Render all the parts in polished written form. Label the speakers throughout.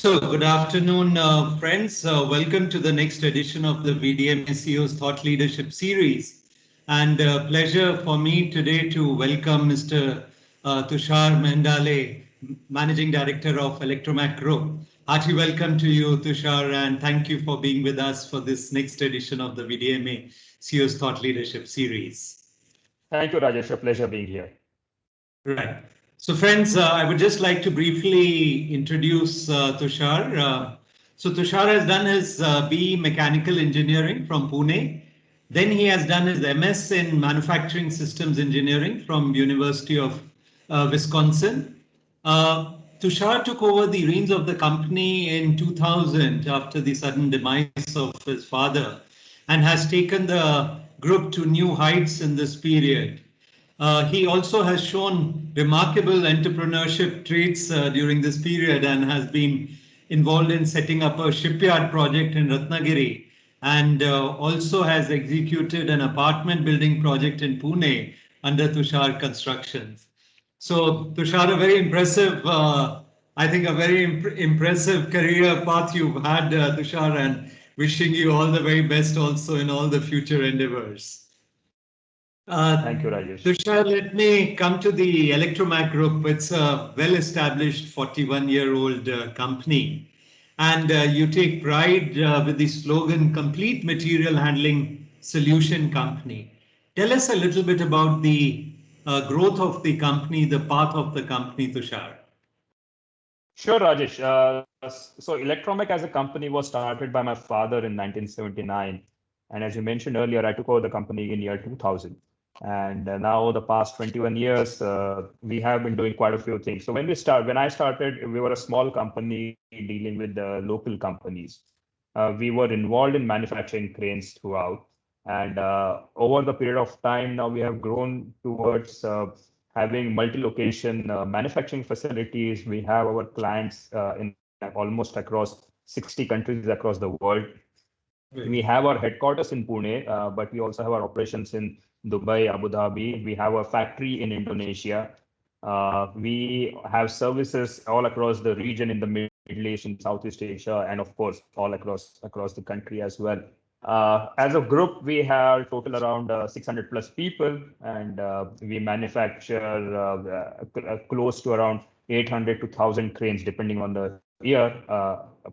Speaker 1: So, good afternoon, friends. Welcome to the next edition of the VDMA CEO's Thought Leadership Series. And pleasure for me today to welcome Mr. Tushar Mehendale, Managing Director of ElectroMech Group. Hearty welcome to you, Tushar, and thank you for being with us for this next edition of the VDMA CEO's Thought Leadership Series.
Speaker 2: Thank you, Rajesh. A pleasure being here.
Speaker 1: Right. So friends, I would just like to briefly introduce Tushar. So Tushar has done his BE Mechanical Engineering from Pune. Then he has done his MS in Manufacturing Systems Engineering from University of Wisconsin. Tushar took over the reins of the company in 2000 after the sudden demise of his father and has taken the group to new heights in this period. He also has shown remarkable entrepreneurship traits during this period and has been involved in setting up a shipyard project in Ratnagiri and also has executed an apartment building project in Pune under Tushar Constructions. So Tushar, a very impressive, I think a very impressive career path you've had, Tushar, and wishing you all the very best also in all the future endeavors.
Speaker 2: Thank you, Rajesh.
Speaker 1: Tushar, let me come to the ElectroMech Group. It's a well-established 41-year-old company. And you take pride with the slogan, Complete Material Handling Solution Company. Tell us a little bit about the growth of the company, the path of the company, Tushar.
Speaker 2: Sure, Rajesh. So ElectroMech as a company was started by my father in 1979. And as you mentioned earlier, I took over the company in year 2000. And now the past 21 years, we have been doing quite a few things. So when I started, we were a small company dealing with the local companies. We were involved in manufacturing cranes throughout. And over the period of time, now we have grown towards having multi-location manufacturing facilities. We have our clients in almost across 60 countries across the world. Right. We have our headquarters in Pune, but we also have our operations in Dubai, Abu Dhabi. We have a factory in Indonesia. We have services all across the region in the Middle East, in Southeast Asia, and of course, all across the country as well. As a group, we have total around 600 plus people, and we manufacture close to around 800 to 1,000 cranes, depending on the year.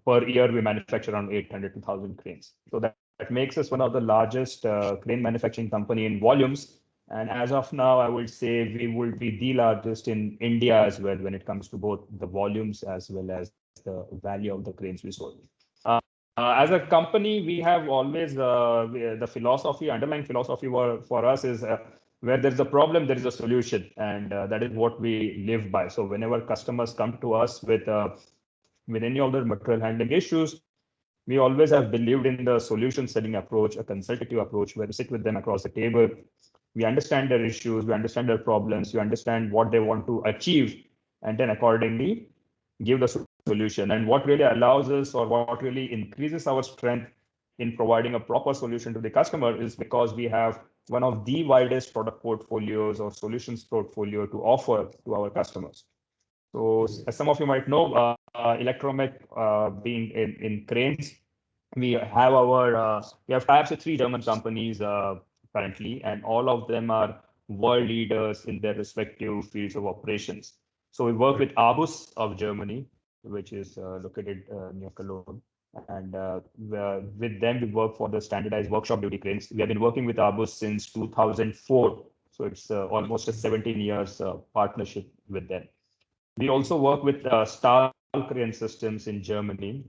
Speaker 2: Per year, we manufacture around 800 to 1,000 cranes. So that makes us one of the largest crane manufacturing company in volumes. And as of now, I would say we will be the largest in India as well when it comes to both the volumes as well as the value of the cranes we sold. As a company, we have always the philosophy, underlying philosophy for us is where there's a problem, there is a solution, and that is what we live by. So whenever customers come to us with any of their material handling issues, we always have believed in the solution setting approach, a consultative approach, where we sit with them across the table. We understand their issues, we understand their problems, we understand what they want to achieve, and then accordingly give the solution. And what really allows us, or what really increases our strength in providing a proper solution to the customer, is because we have one of the widest product portfolios or solutions portfolio to offer to our customers. So as some of you might know, ElectroMech being in cranes, we have types with 3 German companies currently, and all of them are world leaders in their respective fields of operations. So we work with Abus of Germany, which is located near Cologne. And with them, we work for the standardized workshop duty cranes. We have been working with Abus since 2004. So it's almost a 17 years partnership with them. We also work with Stahl Crane Systems in Germany,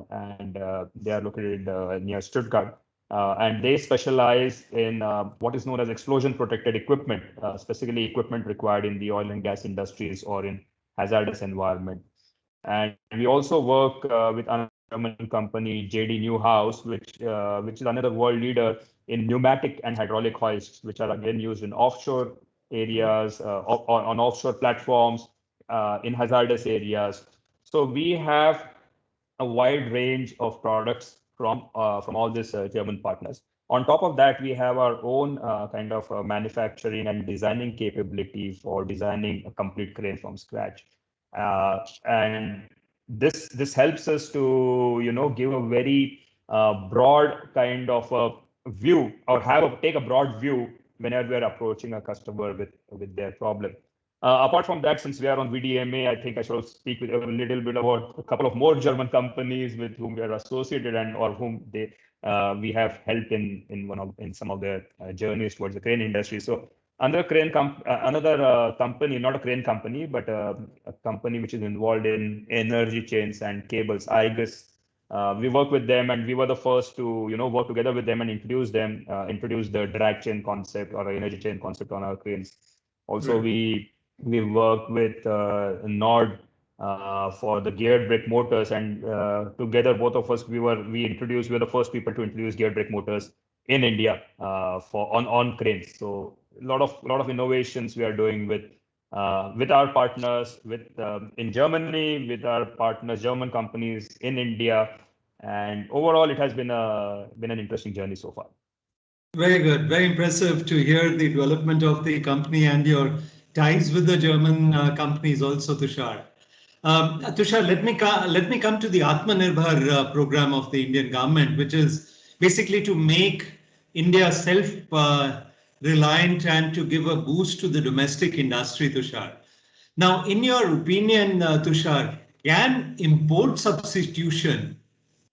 Speaker 2: and they are located near Stuttgart. And they specialize in what is known as explosion protected equipment, specifically equipment required in the oil and gas industries or in hazardous environment. And we also work with another German company, JD Newhouse, which is another world leader in pneumatic and hydraulic hoists, which are again used in offshore areas, on offshore platforms, in hazardous areas. So we have a wide range of products from all these German partners. On top of that, we have our own kind of manufacturing and designing capability for designing a complete crane from scratch. And this helps us to give a very broad kind of a view, or take a broad view whenever we are approaching a customer with their problem. Apart from that, since we are on VDMA, I think I should speak with a little bit about a couple of more German companies with whom we are associated and or whom we have helped in some of their journeys towards the crane industry. So another company, not a crane company, but a company which is involved in energy chains and cables, IGUS. We work with them, and we were the first to work together with them and introduce the drag chain concept or energy chain concept on our cranes. Also, we work with Nord for the geared brake motors, and together both of us we were the first people to introduce geared brake motors in India on cranes. So a lot of innovations we are doing with our partners in Germany, with our partners German companies in India, and overall it has been an interesting journey so far.
Speaker 1: Very good, very impressive to hear the development of the company and your ties with the German companies also, Tushar. Tushar, let me come to the Atmanirbhar program of the Indian government, which is basically to make India self-reliant and to give a boost to the domestic industry, Tushar. Now, in your opinion, Tushar, can import substitution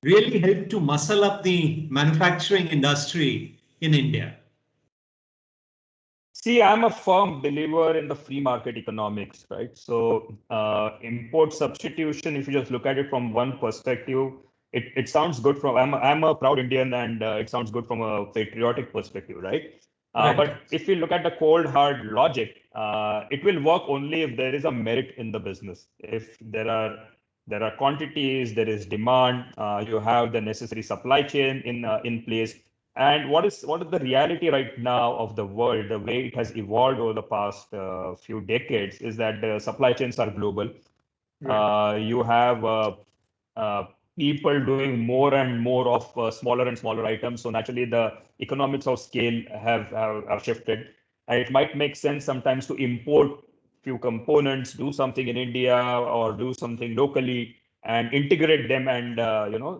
Speaker 1: really help to muscle up the manufacturing industry in India?
Speaker 2: See, I'm a firm believer in the free market economics, right? So import substitution, if you just look at it from one perspective, it sounds good I'm a proud Indian, and it sounds good from a patriotic perspective, right? Right. But if we look at the cold hard logic, it will work only if there is a merit in the business. If there are quantities, there is demand, you have the necessary supply chain in place. And what is the reality right now of the world, the way it has evolved over the past few decades, is that the supply chains are global. Right. You have people doing more and more of smaller and smaller items. So naturally, the economics of scale have shifted. And it might make sense sometimes to import few components, do something in India or do something locally, and integrate them and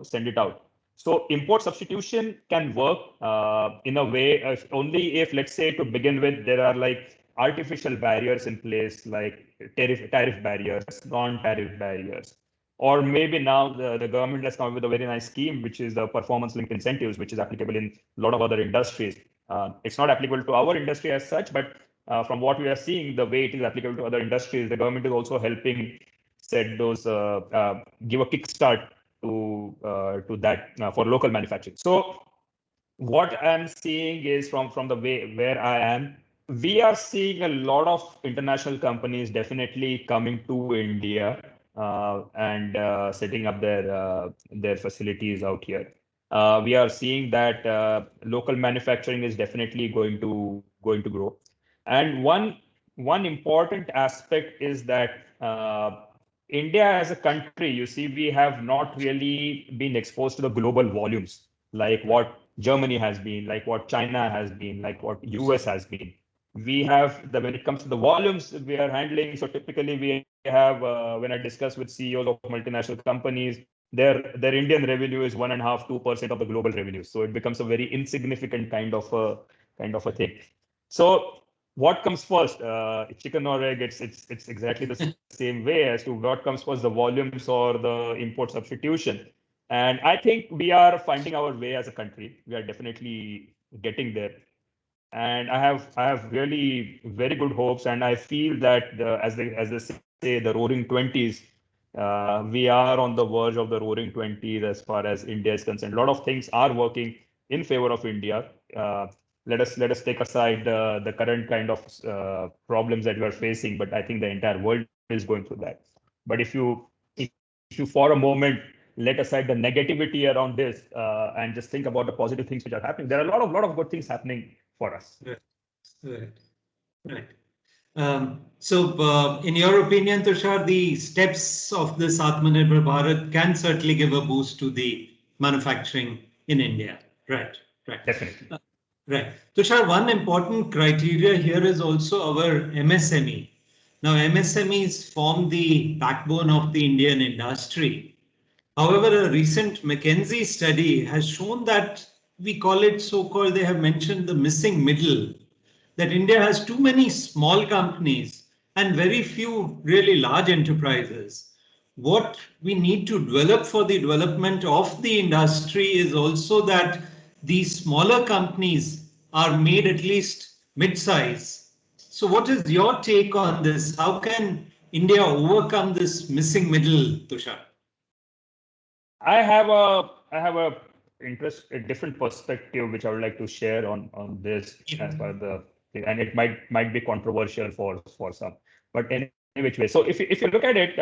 Speaker 2: send it out. So import substitution can work in a way only if, let's say, to begin with, there are like artificial barriers in place, like tariff barriers, non-tariff barriers. Or maybe now the government has come up with a very nice scheme, which is the performance-linked incentives, which is applicable in a lot of other industries. It's not applicable to our industry as such, but from what we are seeing, the way it is applicable to other industries, the government is also helping set those, give a kickstart to that for local manufacturing. So what I'm seeing is from the way where I am, we are seeing a lot of international companies definitely coming to India and setting up their facilities out here. We are seeing that local manufacturing is definitely going to grow. And one important aspect is that India as a country, you see, we have not really been exposed to the global volumes like what Germany has been, like what China has been, like what US has been. We have when it comes to the volumes we are handling. So typically we have, when I discuss with CEOs of multinational companies, their Indian revenue is 1.5–2% of the global revenue. So it becomes a very insignificant kind of a thing. So what comes first, chicken or egg? It's exactly the same way as to what comes first, the volumes or the import substitution. And I think we are finding our way as a country. We are definitely getting there. And I have really very good hopes, and I feel that as they say, the roaring 20s, we are on the verge of the roaring 20s as far as India is concerned. A lot of things are working in favor of India. Let us take aside the current kind of problems that we are facing, but I think the entire world is going through that. But if you for a moment let aside the negativity around this and just think about the positive things which are happening, there are a lot of good things happening for us.
Speaker 1: Right. So in your opinion, Tushar, the steps of this Atmanirbhar Bharat can certainly give a boost to the manufacturing in India. Right.
Speaker 2: Definitely.
Speaker 1: Right. Tushar, one important criteria here is also our MSME. Now, MSMEs form the backbone of the Indian industry. However, a recent McKinsey study has shown that we call it so-called, they have mentioned the missing middle, that India has too many small companies and very few really large enterprises. What we need to develop for the development of the industry is also that these smaller companies are made at least mid-size. So what is your take on this? How can India overcome this missing middle, Tushar?
Speaker 2: I have a different perspective which I would like to share on this as per the thing, and it might be controversial for some, but any which way. So if you look at it,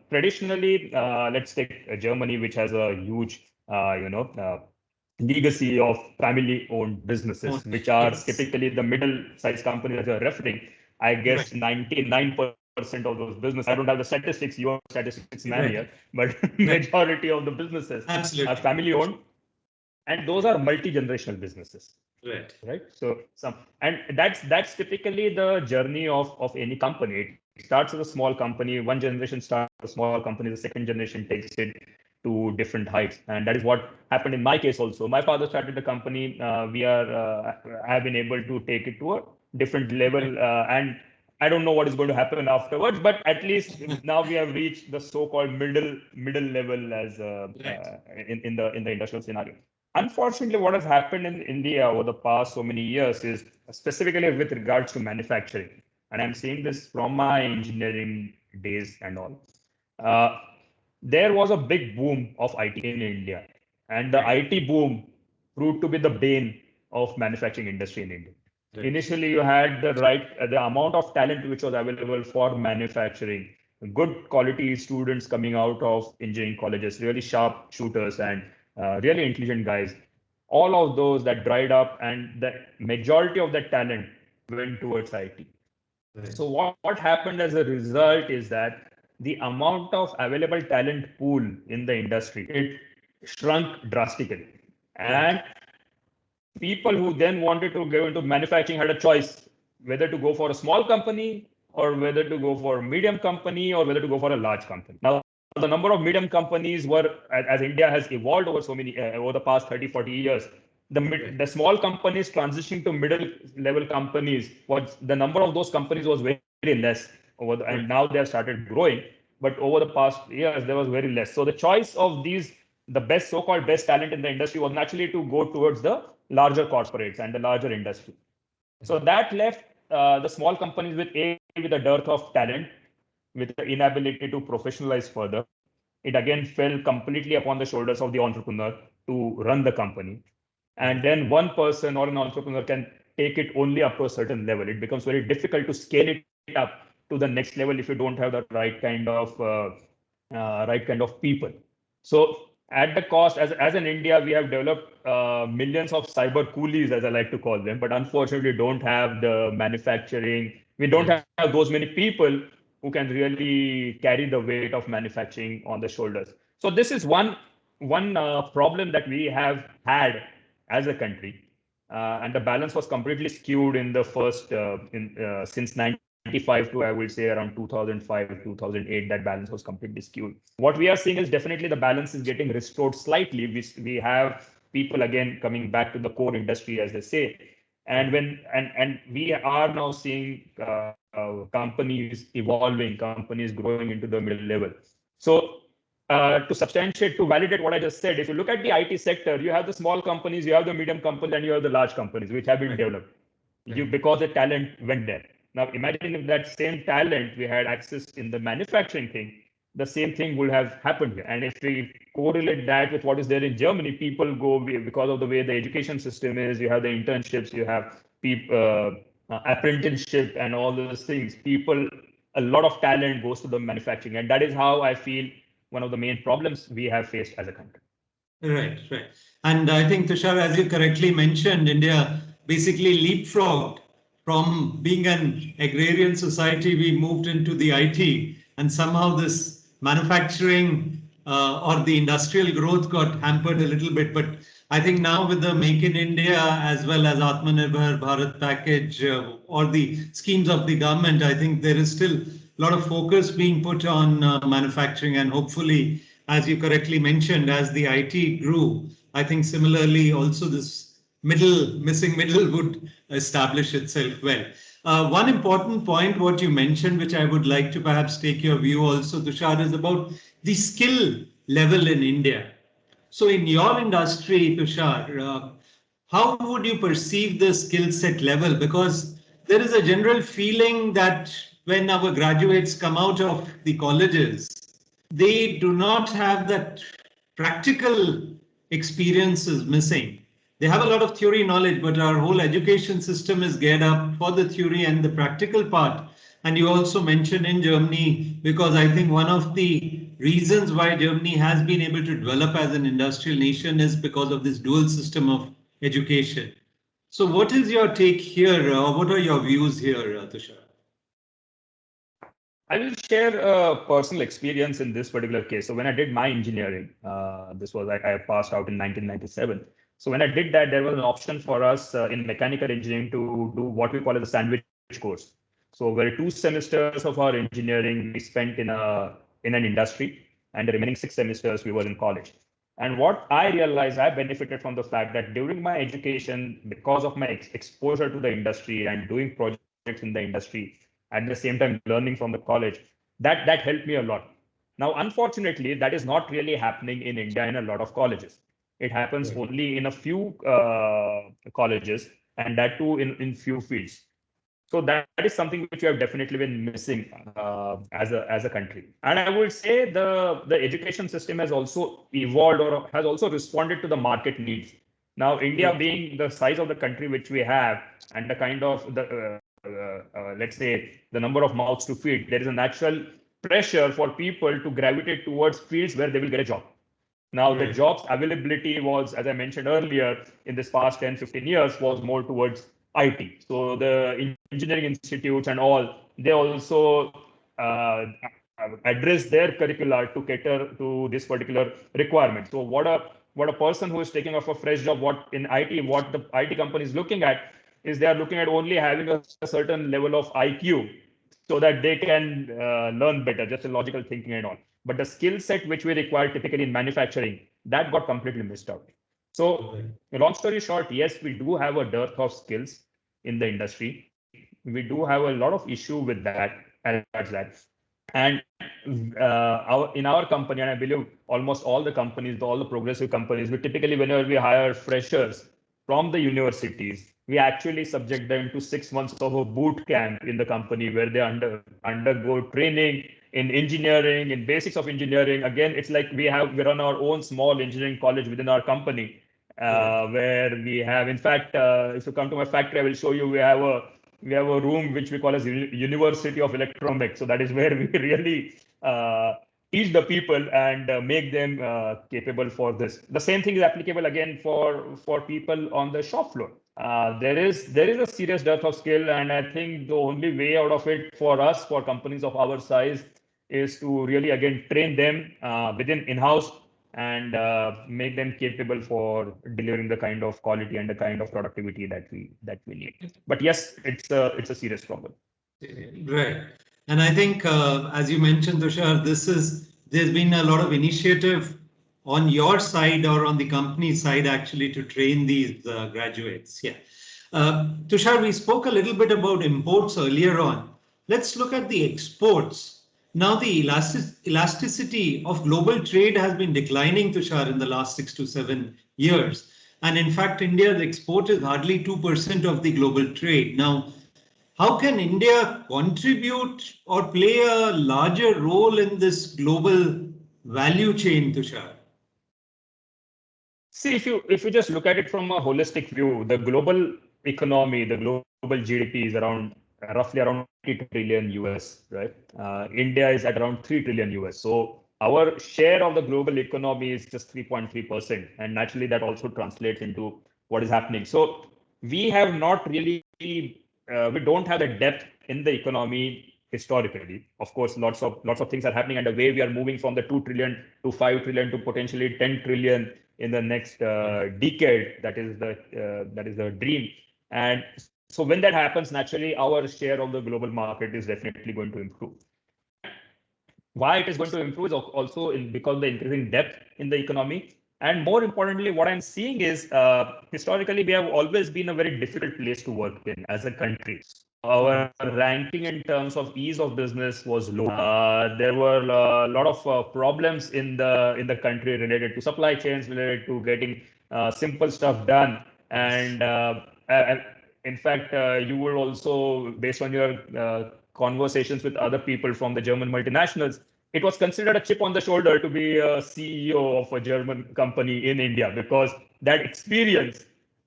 Speaker 2: traditionally, let's take Germany, which has a huge legacy of family-owned businesses, which are typically the middle-sized companies that you're referring. I guess 99% of those businesses, I don't have the statistics, you are statistics man here, but majority of the businesses are family-owned, and those are multi-generational businesses. Right. So that's typically the journey of any company. It starts as a small company, one generation starts a small company, the second generation takes it to different heights, and that is what happened in my case also. My father started a company. We have been able to take it to a different level, and I don't know what is going to happen afterwards, but at least now we have reached the so-called middle level as in the industrial scenario. Unfortunately, what has happened in India over the past so many years is specifically with regards to manufacturing, and I'm seeing this from my engineering days and all. There was a big boom of IT in India, and the IT boom proved to be the bane of manufacturing industry in India. Initially, you had the amount of talent which was available for manufacturing, good quality students coming out of engineering colleges, really sharp shooters and really intelligent guys. All of those that dried up, and the majority of that talent went towards IT. So what happened as a result is that the amount of available talent pool in the industry, it shrunk drastically. And people who then wanted to go into manufacturing had a choice whether to go for a small company or whether to go for a medium company or whether to go for a large company. Now, the number of medium companies were, as India has evolved over over the past 30, 40 years, the small companies transitioning to middle level companies, the number of those companies was very less and now they have started growing. But over the past years, there was very less. So the choice of the so-called best talent in the industry was naturally to go towards the larger corporates and the larger industry. So that left the small companies with a dearth of talent, with the inability to professionalize further. It again fell completely upon the shoulders of the entrepreneur to run the company. And then one person or an entrepreneur can take it only up to a certain level. It becomes very difficult to scale it up to the next level if you don't have the right kind of people. So at the cost, as in India, we have developed millions of cyber coolies, as I like to call them, but unfortunately don't have the manufacturing. We don't have those many people who can really carry the weight of manufacturing on the shoulders. So this is one problem that we have had as a country, and the balance was completely skewed in the first since 1995 to, I would say, around 2005 2008. That balance was completely skewed. What we are seeing is definitely the balance is getting restored slightly. We have people again coming back to the core industry, as they say, and we are now seeing companies evolving, companies growing into the middle level. So to validate what I just said, if you look at the IT sector, you have the small companies, you have the medium companies, and you have the large companies which have been developed because the talent went there. Now, imagine if that same talent we had access in the manufacturing thing, the same thing would have happened here. And if we correlate that with what is there in Germany, people go because of the way the education system is. You have the internships, you have apprenticeship, and all those things. A lot of talent goes to the manufacturing, and that is how I feel one of the main problems we have faced as a country.
Speaker 1: Right. And I think, Tushar, as you correctly mentioned, India basically leapfrogged from being an agrarian society. We moved into the IT, and somehow this manufacturing or the industrial growth got hampered a little bit. But I think now with the Make in India as well as Atmanirbhar Bharat package or the schemes of the government, I think there is still a lot of focus being put on manufacturing, and hopefully, as you correctly mentioned, as the IT grew, I think similarly also this missing middle would establish itself well. One important point, what you mentioned, which I would like to perhaps take your view also, Tushar, is about the skill level in India. So in your industry, Tushar, how would you perceive the skill set level? Because there is a general feeling that when our graduates come out of the colleges, they do not have that practical experiences missing. They have a lot of theory knowledge, but our whole education system is geared up for the theory and the practical part. And you also mentioned in Germany, because I think one of the reasons why Germany has been able to develop as an industrial nation is because of this dual system of education. So what is your take here? What are your views here, Tushar?
Speaker 2: I will share a personal experience in this particular case. So when I did my engineering, this was like I passed out in 1997. So when I did that, there was an option for us in mechanical engineering to do what we call as a sandwich course. So where 2 semesters of our engineering we spent in an industry, and the remaining 6 semesters we were in college. And what I realized, I benefited from the fact that during my education, because of my exposure to the industry and doing projects in the industry, at the same time learning from the college, that helped me a lot. Now, unfortunately, that is not really happening in India in a lot of colleges. It happens only in a few colleges, and that too in few fields. So that is something which we have definitely been missing as a country. And I would say the education system has also evolved or has also responded to the market needs. Now, India being the size of the country which we have, and the kind of the let's say the number of mouths to feed, there is a natural pressure for people to gravitate towards fields where they will get a job. Now, the jobs availability was, as I mentioned earlier, in this past 10, 15 years, was more towards IT. So the engineering institutes and all, they also address their curricula to cater to this particular requirement. So what a person who is taking off a fresh job, what in IT, what the IT company is looking at is they are looking at only having a certain level of IQ so that they can learn better, just a logical thinking and all. But the skill set which we require typically in manufacturing, that got completely missed out. So long story short, yes, we do have a dearth of skills in the industry. We do have a lot of issue with that. And in our company, and I believe almost all the companies, all the progressive companies, we typically, whenever we hire freshers from the universities, we actually subject them to 6 months of a boot camp in the company where they undergo training in engineering, in basics of engineering. Again, it's like we run our own small engineering college within our company, where we have, in fact, if you come to my factory, I will show you, we have a room which we call as University of ElectroMech. So that is where we really teach the people and make them capable for this. The same thing is applicable again for people on the shop floor. There is a serious dearth of skill, and I think the only way out of it for us, for companies of our size, is to really again train them within in-house and make them capable for delivering the kind of quality and the kind of productivity that we need. But yes, it's a serious problem.
Speaker 1: Right. And I think, as you mentioned, Tushar, there's been a lot of initiative on your side or on the company side actually to train these graduates. Yeah. Tushar, we spoke a little bit about imports earlier on. Let's look at the exports. Now, the elasticity of global trade has been declining, Tushar, in the last 6 to 7 years. And in fact, India's export is hardly 2% of the global trade. Now, how can India contribute or play a larger role in this global value chain, Tushar?
Speaker 2: See, if you just look at it from a holistic view, the global economy, the global GDP is roughly around 80 trillion US, right? India is at around 3 trillion US. So our share of the global economy is just 3.3%. And naturally, that also translates into what is happening. So we have not really, we don't have the depth in the economy historically. Of course, lots of things are happening, and the way we are moving from the 2 trillion to 5 trillion to potentially 10 trillion in the next decade. That is the dream. And so when that happens, naturally, our share of the global market is definitely going to improve. And why it is going to improve is also because of the increasing depth in the economy. And more importantly, what I'm seeing is historically, we have always been a very difficult place to work in as a country. Our ranking in terms of ease of business was low. There were a lot of problems in the country related to supply chains, related to getting simple stuff done. And in fact, you will also, based on your conversations with other people from the German multinationals, it was considered a chip on the shoulder to be a CEO of a German company in India, because that experience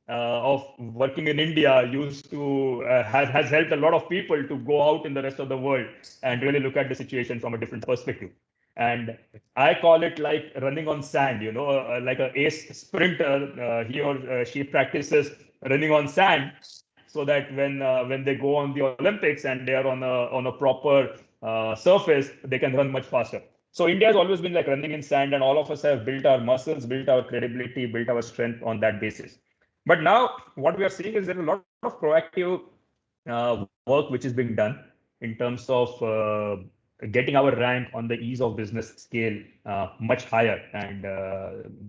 Speaker 2: of working in India used to has helped a lot of people to go out in the rest of the world and really look at the situation from a different perspective. And I call it like running on sand, like a ace sprinter, he or she practices running on sand, so that when they go on the Olympics and they are on a proper surface, they can run much faster. So India has always been like running in sand, and all of us have built our muscles, built our credibility, built our strength on that basis. But now what we are seeing is there is a lot of proactive work which is being done in terms of getting our rank on the ease of business scale much higher, and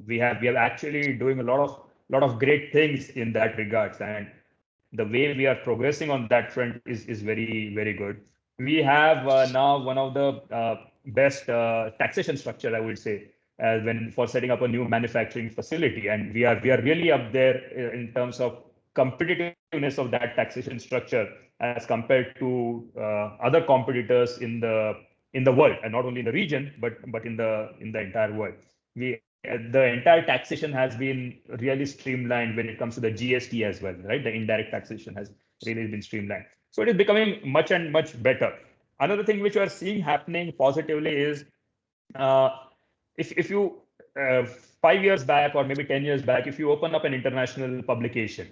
Speaker 2: we have actually doing a lot of great things in that regards, and the way we are progressing on that front is very good. We have now one of the best taxation structure, I would say, when for setting up a new manufacturing facility, and we are really up there in terms of competitiveness of that taxation structure as compared to other competitors in the world, and not only in the region but in the entire world. The entire taxation has been really streamlined when it comes to the GST as well, right? The indirect taxation has really been streamlined. So it is becoming much and much better. Another thing which we are seeing happening positively is if you 5 years back or maybe 10 years back, if you open up an international publication,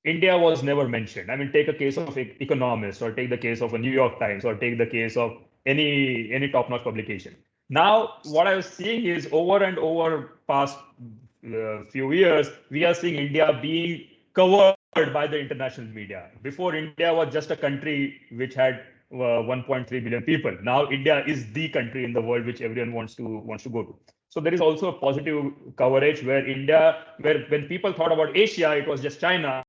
Speaker 2: India was never mentioned. I mean, take a case of Economist, or take the case of a New York Times, or take the case of any top-notch publication. Now, what I was seeing is over and over past few years, we are seeing India being covered by the international media. Before, India was just a country which had 1.3 billion people. Now, India is the country in the world which everyone wants to go to. So there is also a positive coverage where when people thought about Asia, it was just China,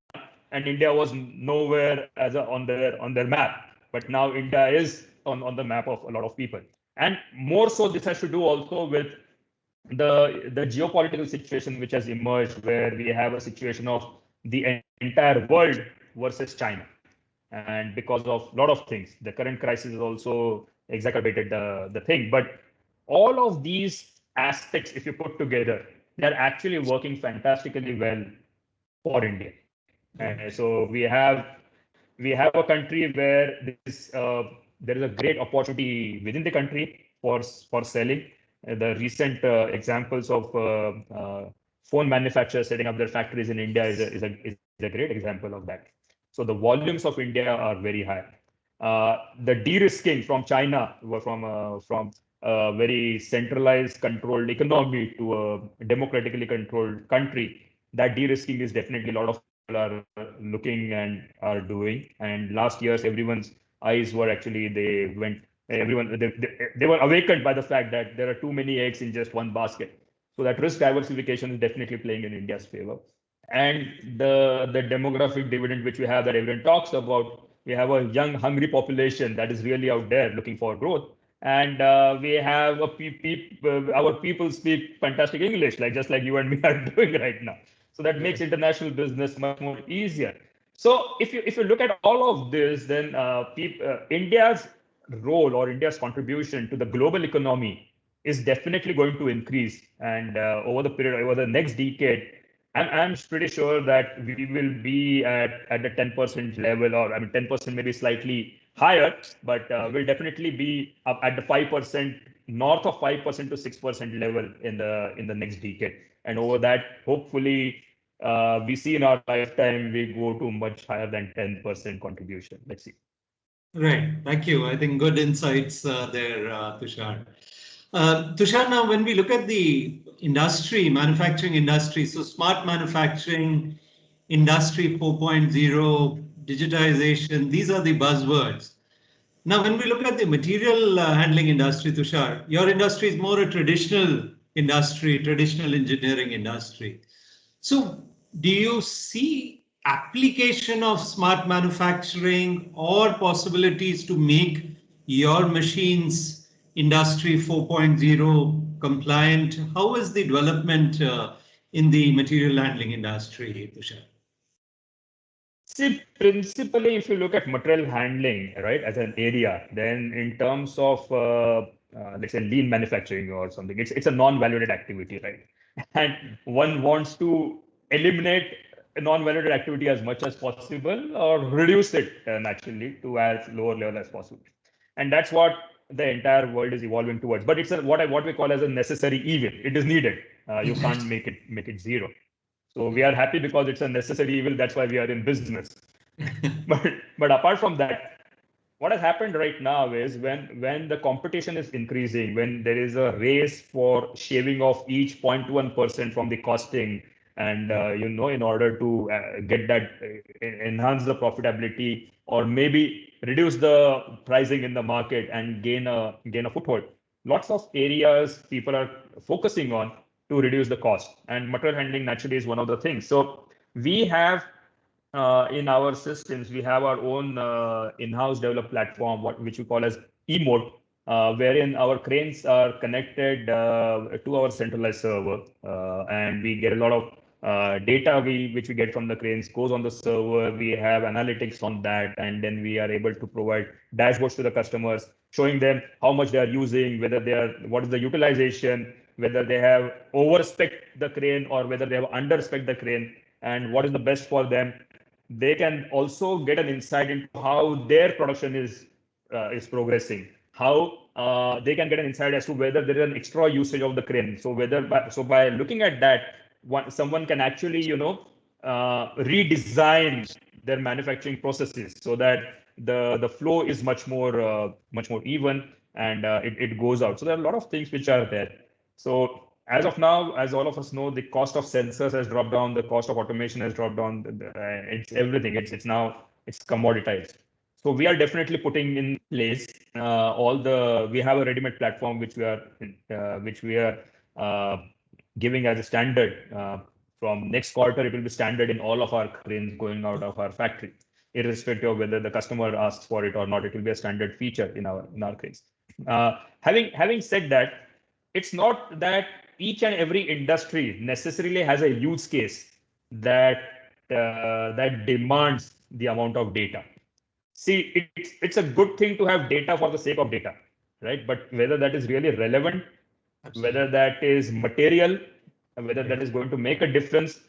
Speaker 2: and India was nowhere on their map. But now India is on the map of a lot of people. And more so, this has to do also with the geopolitical situation which has emerged, where we have a situation of the entire world versus China. And because of a lot of things, the current crisis has also exacerbated the thing. But all of these aspects, if you put together, they're actually working fantastically well for India. And so we have a country where there is a great opportunity within the country for selling. The recent examples of phone manufacturers setting up their factories in India is a great example of that. So the volumes of India are very high. The de-risking from China, from a very centralized, controlled economy to a democratically controlled country, that de-risking is definitely a lot of people are looking and are doing. And last year's everyone's eyes were actually, they were awakened by the fact that there are too many eggs in just one basket. So that risk diversification is definitely playing in India's favor. And the demographic dividend which we have that everyone talks about, we have a young, hungry population that is really out there looking for growth. And we have our people speak fantastic English, just like you and me are doing right now. So that makes international business much more easier. So if you look at all of this, then India's role or India's contribution to the global economy is definitely going to increase. And over the next decade, I'm pretty sure that we will be at the 10% level, or 10% maybe slightly higher, but we'll definitely be up at the 5%, north of 5% to 6% level in the next decade. And over that, hopefully, we see in our lifetime, we go to much higher than 10% contribution. Let's see.
Speaker 1: Right. Thank you. I think good insights there, Tushar. Tushar, now when we look at the industry, manufacturing industry, so smart manufacturing, industry 4.0, digitization, these are the buzzwords. Now, when we look at the material handling industry, Tushar, your industry is more a traditional industry, traditional engineering industry. So, do you see application of smart manufacturing or possibilities to make your machines industry 4.0 compliant? How is the development in the material handling industry, Tushar?
Speaker 2: See, principally, if you look at material handling, right, as an area, then in terms of, let's say, lean manufacturing or something, it's a non-valued activity, right? And one wants to eliminate a non-valued activity as much as possible or reduce it naturally to as lower level as possible. And that's what the entire world is evolving towards. But it's what we call as a necessary evil. It is needed. You can't make it zero. So we are happy because it's a necessary evil. That's why we are in business. but apart from that, what has happened right now is when the competition is increasing, when there is a race for shaving off each 0.1% from the costing, and in order to get that enhance the profitability or maybe reduce the pricing in the market and gain a foothold. Lots of areas people are focusing on to reduce the cost, and material handling naturally is one of the things. So we have in our systems, we have our own in-house developed platform, which we call as eMode, wherein our cranes are connected to our centralized server, and we get a lot of data which we get from the cranes goes on the server. We have analytics on that, and then we are able to provide dashboards to the customers, showing them how much they are using, what is the utilization, whether they have overspec the crane or whether they have underspec the crane, and what is the best for them. They can also get an insight into how their production is progressing, how they can get an insight as to whether there is an extra usage of the crane. So by looking at that, someone can actually redesign their manufacturing processes so that the flow is much more even, and it goes out. So there are a lot of things which are there. So as of now, as all of us know, the cost of sensors has dropped down, the cost of automation has dropped down. It's everything. It's commoditized. So we are definitely putting in place we have a ready-made platform which we are giving as a standard. From next quarter, it will be standard in all of our cranes going out of our factory, irrespective of whether the customer asks for it or not. It will be a standard feature in our cranes. Having said that, it's not that each and every industry necessarily has a use case that demands the amount of data. See, it's a good thing to have data for the sake of data, right? But whether that is really relevant, Absolutely. Whether that is material, whether that is going to make a difference,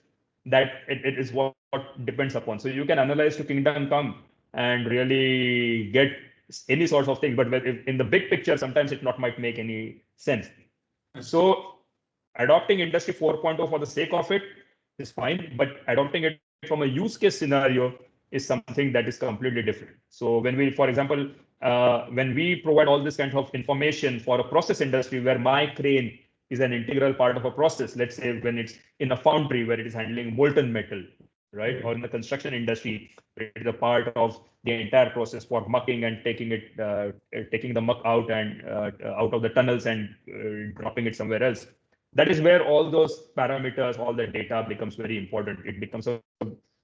Speaker 2: that it is what depends upon. So you can analyze to kingdom come and really get any sorts of things, but in the big picture, sometimes it might make any sense. So adopting industry 4.0 for the sake of it is fine, but adopting it from a use case scenario is something that is completely different. So when we, for example, when we provide all this kind of information for a process industry where my crane is an integral part of a process, let's say when it's in a foundry where it is handling molten metal, right? Or in the construction industry, it is a part of the entire process for mucking and taking the muck out and out of the tunnels and dropping it somewhere else. That is where all those parameters, all the data becomes very important. It becomes a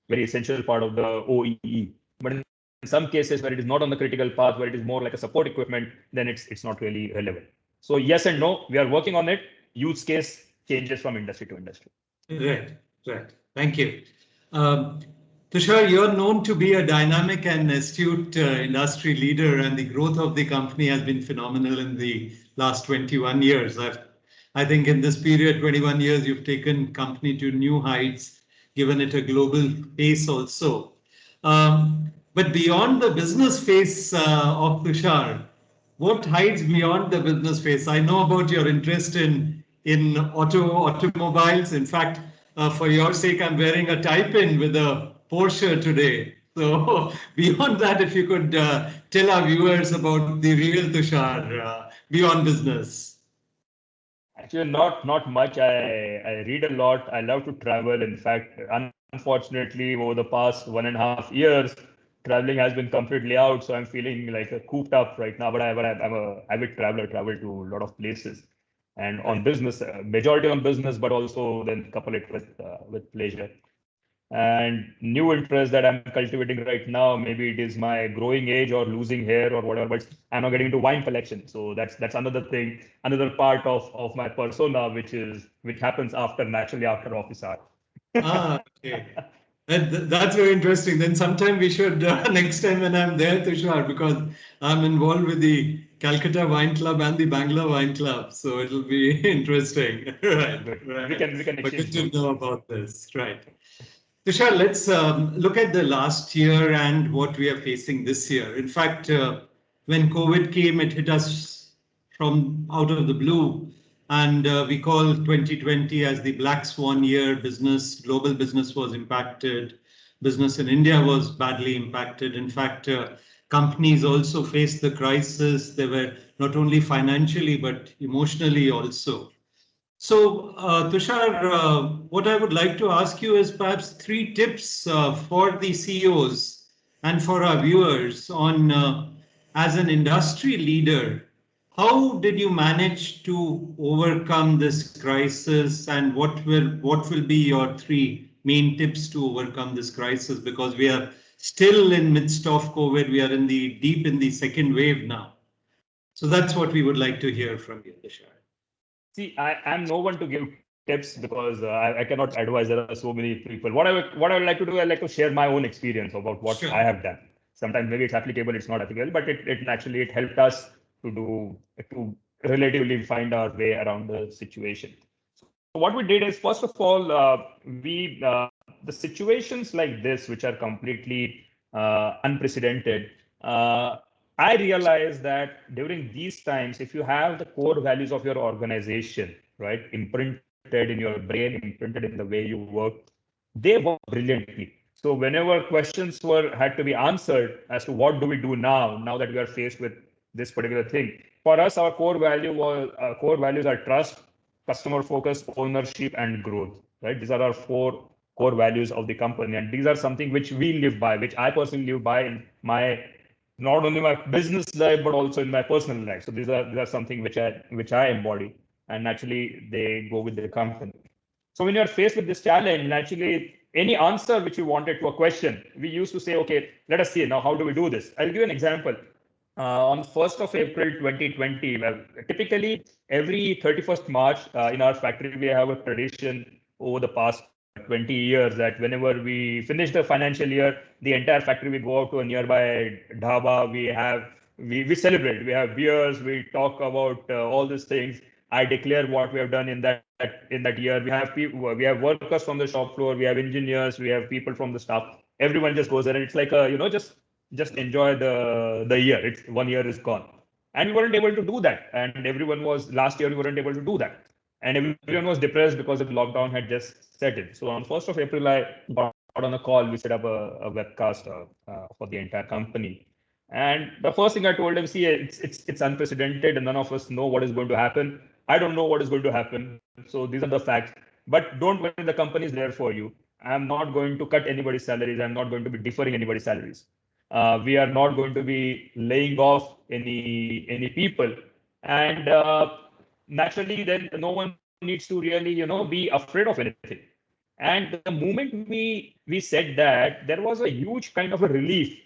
Speaker 2: very essential part of the OEE. But in some cases where it is not on the critical path, where it is more like a support equipment, then it's not really relevant. So yes and no, we are working on it. Use case changes from industry to industry.
Speaker 1: Right. Thank you. Tushar, you're known to be a dynamic and astute industry leader, and the growth of the company has been phenomenal in the last 21 years. I think in this period, 21 years, you've taken company to new heights, given it a global pace also. But beyond the business face of Tushar, what hides beyond the business face? I know about your interest in automobiles. In fact, for your sake, I'm wearing a tie-pin with a Porsche today. So beyond that, if you could tell our viewers about the real Tushar beyond business.
Speaker 2: Actually, not much. I read a lot. I love to travel. In fact, unfortunately, over the past 1.5 years, traveling has been completely out. So I'm feeling like cooped up right now. I'm a avid traveler. Travel to a lot of places, and on
Speaker 1: Right.
Speaker 2: business, majority on business, but also then couple it with pleasure. And new interest that I'm cultivating right now, maybe it is my growing age or losing hair or whatever, but I'm now getting into wine collection. So that's another thing, another part of my persona, which happens naturally after office hours.
Speaker 1: Ah, okay. That's very interesting. Then sometime we should, next time when I'm there, Tushar, because I'm involved with the Calcutta Wine Club and the Bangalore Wine Club. So it'll be interesting. Right,
Speaker 2: Good.
Speaker 1: right.
Speaker 2: We can
Speaker 1: But good
Speaker 2: exchange
Speaker 1: to
Speaker 2: notes.
Speaker 1: know about this. Right. Tushar, let's look at the last year and what we are facing this year. In fact, when COVID came, it hit us from out of the blue, and we call 2020 as the Black Swan year. Global business was impacted. Business in India was badly impacted. In fact, companies also faced the crisis. They were not only financially but emotionally also. So, Tushar, what I would like to ask you is perhaps three tips for the CEOs and for our viewers on, as an industry leader, how did you manage to overcome this crisis, and what will be your three main tips to overcome this crisis? Because we are still in midst of COVID, we are deep in the second wave now. So that's what we would like to hear from you, Tushar.
Speaker 2: See, I'm no one to give tips because I cannot advise. There are so many people. What I would like to do, I like to share my own experience about what I
Speaker 1: Sure.
Speaker 2: have done. Sometimes maybe it's applicable, it's not applicable, but it helped us to relatively find our way around the situation. So what we did is, first of all, we the situations like this, which are completely unprecedented. I realized that during these times, if you have the core values of your organization, right, imprinted in your brain, imprinted in the way you work, they work brilliantly. So whenever questions had to be answered as to what do we do now that we are faced with this particular thing, for us, our core values are trust, customer focus, ownership, and growth. Right? These are our four core values of the company, and these are something which we live by, which I personally live by in my not only my business life but also in my personal life. So these are something which I embody, and naturally they go with the company. So when you're faced with this challenge, naturally any answer which you wanted to a question, we used to say, okay, let us see now how do we do this. I'll give you an example. On 1st of April 2020, well, typically every 31st March in our factory, we have a tradition over the past 20 years that whenever we finish the financial year, the entire factory, we go out to a nearby dhaba, we celebrate, we have beers, we talk about all these things. I declare what we have done in that year. We have workers from the shop floor, we have engineers, we have people from the staff. Everyone just goes there, and it's like just enjoy the year. It's 1 year is gone, and we weren't able to do that. And everyone was last year we weren't able to do that, and everyone was depressed because the lockdown had just set in. So on 1st of April, I got on a call. We set up a webcast for the entire company. And the first thing I told them, see, it's unprecedented, and none of us know what is going to happen. I don't know what is going to happen. So these are the facts. But don't worry, the company is there for you. I'm not going to cut anybody's salaries. I'm not going to be deferring anybody's salaries. We are not going to be laying off any people, and naturally, then no one needs to really be afraid of anything. And the moment we said that, there was a huge kind of a relief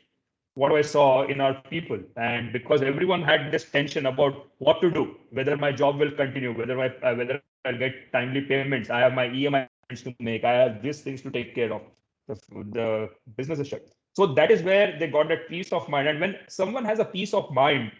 Speaker 2: what I saw in our people. And because everyone had this tension about what to do, whether my job will continue, whether I'll get timely payments, I have my EMI to make, I have these things to take care of. The business is shut. So that is where they got that peace of mind. And when someone has a peace of mind,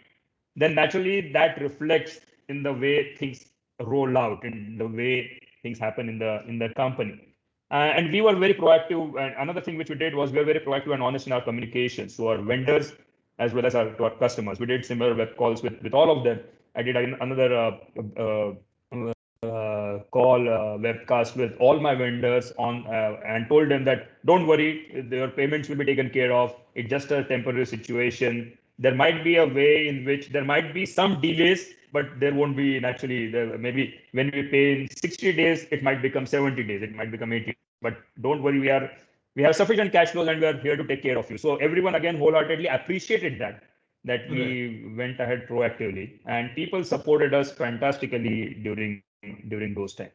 Speaker 2: then naturally that reflects in the way things roll out, in the way things happen in the company. And we were very proactive. And another thing which we did was we were very proactive and honest in our communications to our vendors as well as to our customers. We did similar web calls with all of them. I did another call webcast with all my vendors on and told them that don't worry, their payments will be taken care of. It's just a temporary situation. there might be a way in which there might be some delays, but there won't be naturally, maybe when we pay in 60 days, it might become 70 days, it might become 80. But don't worry, we have sufficient cash flows and we are here to take care of you. So everyone again wholeheartedly appreciated that we went ahead proactively, and people supported us fantastically during those times.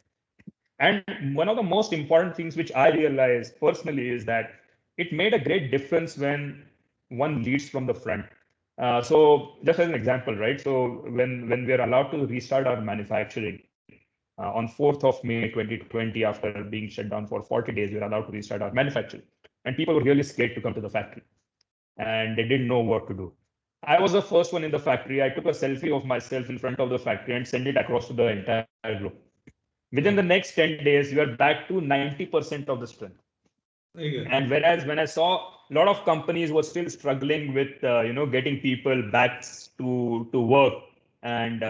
Speaker 2: And one of the most important things which I realized personally is that it made a great difference when one leads from the front. So just as an example, right? So when we are allowed to restart our manufacturing on 4th of May 2020, after being shut down for 40 days, we were allowed to restart our manufacturing. And people were really scared to come to the factory, and they didn't know what to do. I was the first one in the factory. I took a selfie of myself in front of the factory and sent it across to the entire globe. Within the next 10 days, we are back to 90% of the strength. And whereas when I saw a lot of companies were still struggling with getting people back to work and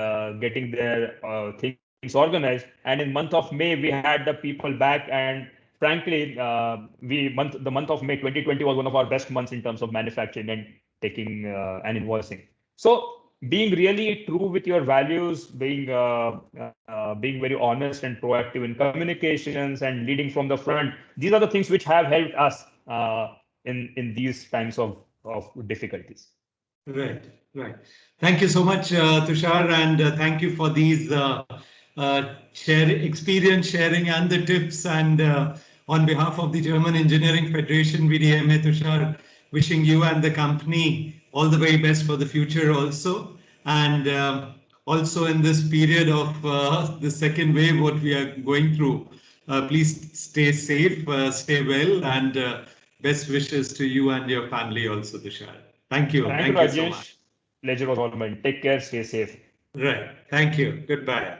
Speaker 2: getting their things organized, and in month of May we had the people back, and frankly the month of May 2020 was one of our best months in terms of manufacturing and taking and invoicing. So being really true with your values, being very honest and proactive in communications and leading from the front, these are the things which have helped us in these times of difficulties.
Speaker 1: Right. Thank you so much, Tushar, and thank you for these experience sharing and the tips. And on behalf of the German Engineering Federation, VDMA, Tushar, wishing you and the company all the very best for the future also. And also in this period of the second wave, what we are going through, please stay safe, stay well, and best wishes to you and your family also, Tushar. Thank you.
Speaker 2: Thank you, Rajesh. So much. Pleasure was all mine. Take care, stay safe.
Speaker 1: Right. Thank you. Goodbye.